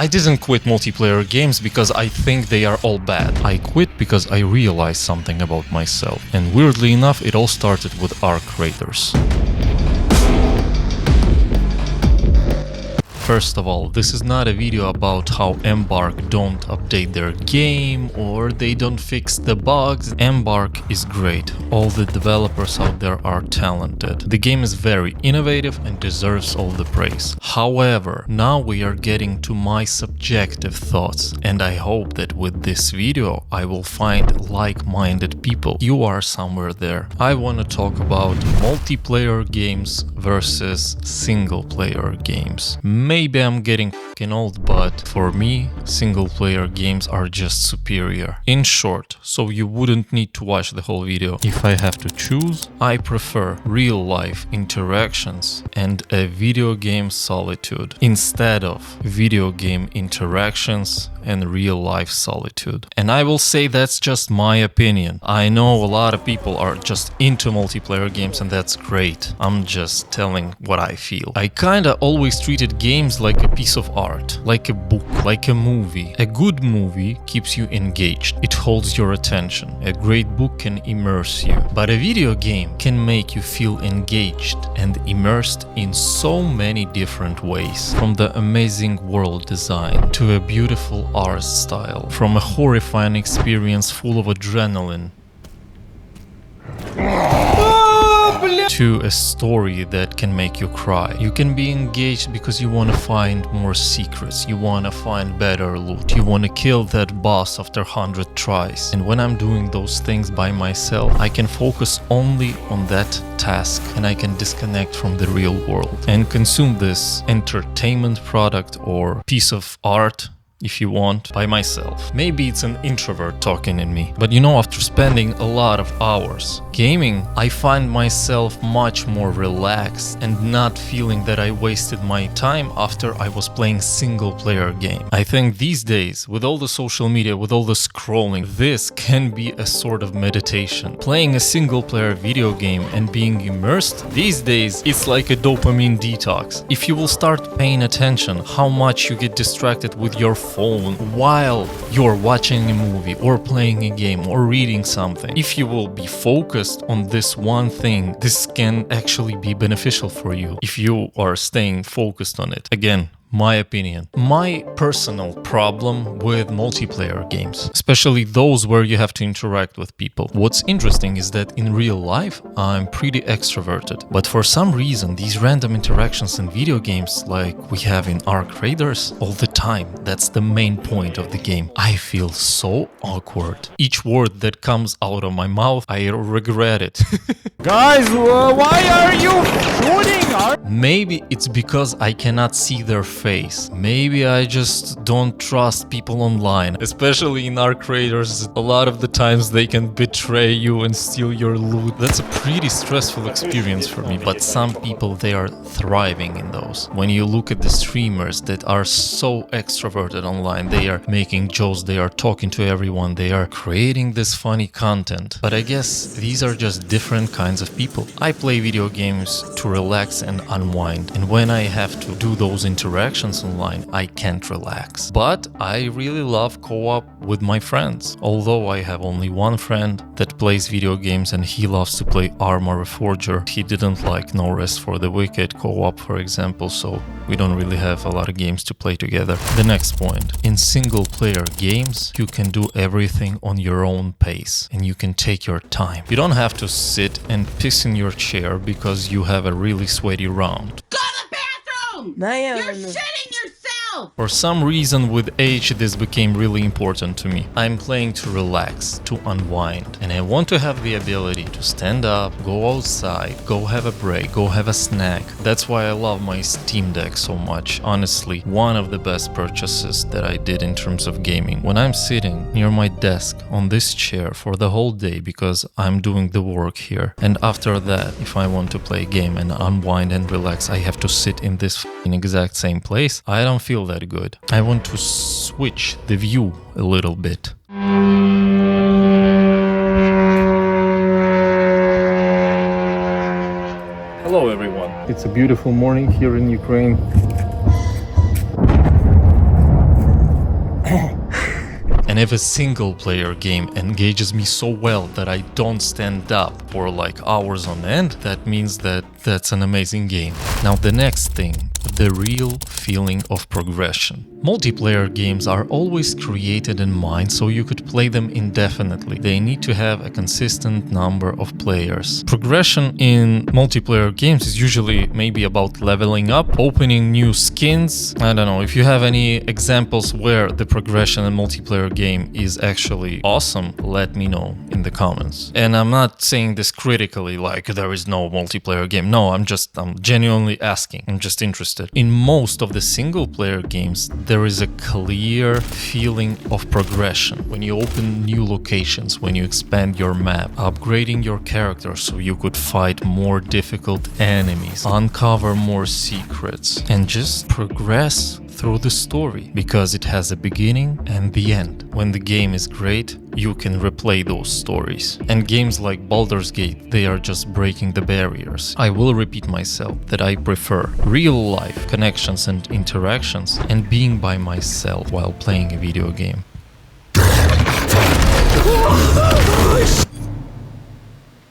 I didn't quit multiplayer games because I think they are all bad. I quit because I realized something about myself. And weirdly enough, it all started with Arc Raiders. First of all, this is not a video about how Embark don't update their game or they don't fix the bugs. Embark is great. All the developers out there are talented. The game is very innovative and deserves all the praise. However, now we are getting to my subjective thoughts, and I hope that with this video I will find like-minded people. You are somewhere there. I want to talk about multiplayer games versus single-player games. Maybe I'm getting fucking old, but for me, single-player games are just superior. In short, so you wouldn't need to watch the whole video. If I have to choose, I prefer real-life interactions and a video game solitude instead of video game interactions and real-life solitude. And I will say that's just my opinion. I know a lot of people are just into multiplayer games, and that's great. I'm just telling what I feel. I kinda always treated games like a piece of art, like a book, like a movie. A good movie keeps you engaged. It holds your attention. A great book can immerse you. But a video game can make you feel engaged and immersed in so many different ways. From the amazing world design to a beautiful art style, from a horrifying experience full of adrenaline to a story that can make you cry. You can be engaged because you want to find more secrets, you want to find better loot, you want to kill that boss after 100 tries. And when I'm doing those things by myself, I can focus only on that task and I can disconnect from the real world and consume this entertainment product or piece of art, if you want, by myself. Maybe it's an introvert talking in me, but you know, after spending a lot of hours gaming, I find myself much more relaxed and not feeling that I wasted my time after I was playing single player game. I think these days, with all the social media, with all the scrolling, this can be a sort of meditation. Playing a single player video game and being immersed, these days it's like a dopamine detox. If you will start paying attention how much you get distracted with your phone while you're watching a movie or playing a game or reading something, if you will be focused on this one thing, this can actually be beneficial for you if you are staying focused on it. Again, my opinion. My personal problem with multiplayer games, especially those where you have to interact with people. What's interesting is that in real life, I'm pretty extroverted. But for some reason, these random interactions in video games, like we have in Arc Raiders, all the time, that's the main point of the game. I feel so awkward. Each word that comes out of my mouth, I regret it. Guys, why are you shooting? Maybe it's because I cannot see their face. Maybe I just don't trust people online. Especially in Arc Raiders, a lot of the times they can betray you and steal your loot. That's a pretty stressful experience for me, but some people, they are thriving in those. When you look at the streamers that are so extroverted online, they are making jokes, they are talking to everyone, they are creating this funny content. But I guess these are just different kinds of people. I play video games to relax and unwind, and when I have to do those interactions online, I can't relax. But I really love co-op with my friends. Although I have only one friend that plays video games and he loves to play Armor Reforger. He didn't like No Rest for the Wicked co-op, for example, so we don't really have a lot of games to play together. The next point. In single player games, you can do everything on your own pace and you can take your time. You don't have to sit and piss in your chair because you have a really sweaty round. Go to the bathroom! You're shitting yourself! For some reason with age this became really important to me. I'm playing to relax, to unwind, and I want to have the ability to stand up, go outside, go have a break, go have a snack. That's why I love my Steam Deck so much. Honestly, one of the best purchases that I did in terms of gaming. When I'm sitting near my desk on this chair for the whole day because I'm doing the work here, and after that, if I want to play a game and unwind and relax, I have to sit in this exact same place, I don't feel that good. I want to switch the view a little bit. Hello everyone. It's a beautiful morning here in Ukraine. And if a single player game engages me so well that I don't stand up for like hours on end, that means that that's an amazing game. Now the next thing, the real feeling of progression. Multiplayer games are always created in mind so you could play them indefinitely. They need to have a consistent number of players. Progression in multiplayer games is usually maybe about leveling up, opening new skins. I don't know, if you have any examples where the progression in multiplayer game is actually awesome, let me know in the comments. And I'm not saying this critically, like there is no multiplayer game. No, I'm genuinely asking. I'm just interested. In most of the single player games, there is a clear feeling of progression. When you open new locations, when you expand your map, upgrading your character so you could fight more difficult enemies, uncover more secrets, and just progress through the story, because it has a beginning and the end. When the game is great, you can replay those stories. And games like Baldur's Gate, they are just breaking the barriers. I will repeat myself that I prefer real life connections and interactions and being by myself while playing a video game.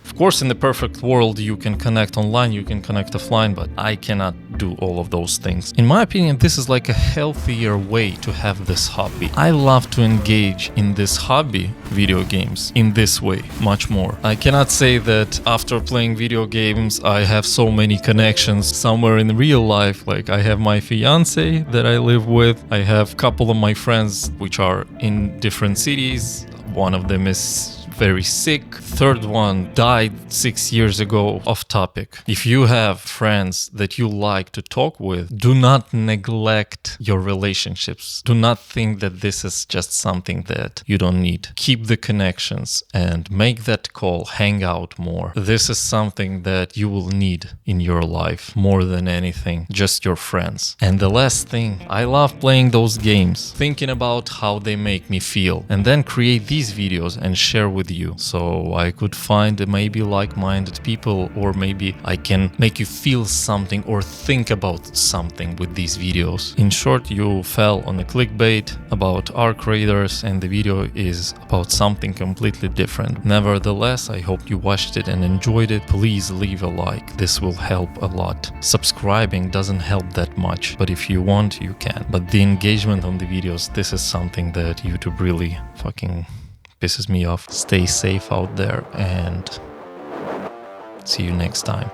Of course, in the perfect world, you can connect online, you can connect offline, but I cannot do all of those things. In my opinion, this is like a healthier way to have this hobby. I love to engage in this hobby, video games, in this way, much more. I cannot say that after playing video games, I have so many connections somewhere in real life. Like I have my fiance that I live with. I have a couple of my friends which are in different cities. One of them is very sick. Third one died 6 years ago. Off topic. If you have friends that you like to talk with, do not neglect your relationships. Do not think that this is just something that you don't need. Keep the connections and make that call, hang out more. This is something that you will need in your life more than anything, just your friends. And the last thing, I love playing those games, thinking about how they make me feel, and then create these videos and share with you, so I could find maybe like-minded people, or maybe I can make you feel something or think about something with these videos. In short, you fell on a clickbait about Arc Raiders and the video is about something completely different. Nevertheless, I hope you watched it and enjoyed it. Please leave a like, this will help a lot. Subscribing doesn't help that much, but if you want, you can. But the engagement on the videos, this is something that YouTube really fucking pisses me off. Stay safe out there and see you next time.